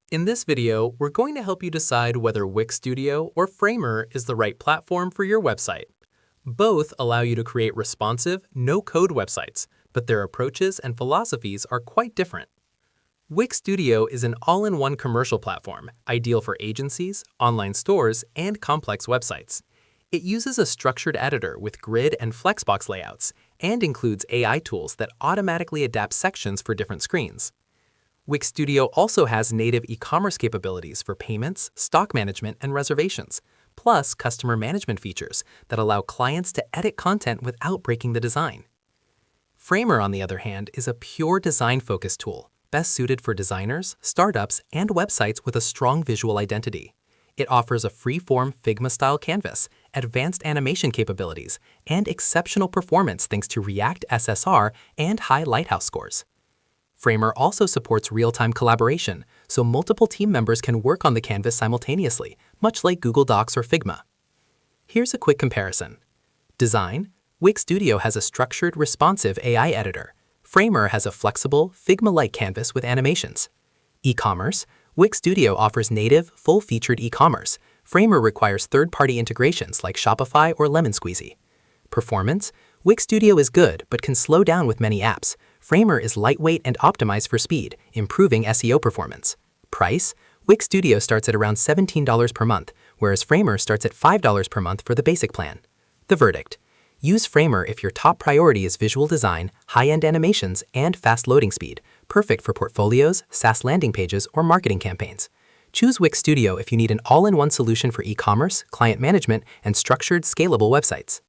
In this video, we're going to help you decide whether Wix Studio or Framer is the right platform for your website. Both allow you to create responsive, no-code websites, but their approaches and philosophies are quite different. Wix Studio is an all-in-one commercial platform, ideal for agencies, online stores, and complex websites. It uses a structured editor with grid and flexbox layouts and includes AI tools that automatically adapt sections for different screens. Wix Studio also has native e-commerce capabilities for payments, stock management, and reservations, plus customer management features that allow clients to edit content without breaking the design. Framer, on the other hand, is a pure design-focused tool, best suited for designers, startups, and websites with a strong visual identity. It offers a free-form Figma-style canvas, advanced animation capabilities, and exceptional performance thanks to React SSR and high Lighthouse scores. Framer also supports real-time collaboration, so multiple team members can work on the canvas simultaneously, much like Google Docs or Figma. Here's a quick comparison. Design: Wix Studio has a structured, responsive AI editor. Framer has a flexible, Figma-like canvas with animations. E-commerce: Wix Studio offers native, full-featured e-commerce. Framer requires third-party integrations like Shopify or Lemon Squeezy. Performance: Wix Studio is good but can slow down with many apps. Framer is lightweight and optimized for speed, improving SEO performance. Price: Wix Studio starts at around $17 per month, whereas Framer starts at $5 per month for the basic plan. The verdict: use Framer if your top priority is visual design, high-end animations, and fast loading speed, perfect for portfolios, SaaS landing pages, or marketing campaigns. Choose Wix Studio if you need an all-in-one solution for e-commerce, client management, and structured, scalable websites.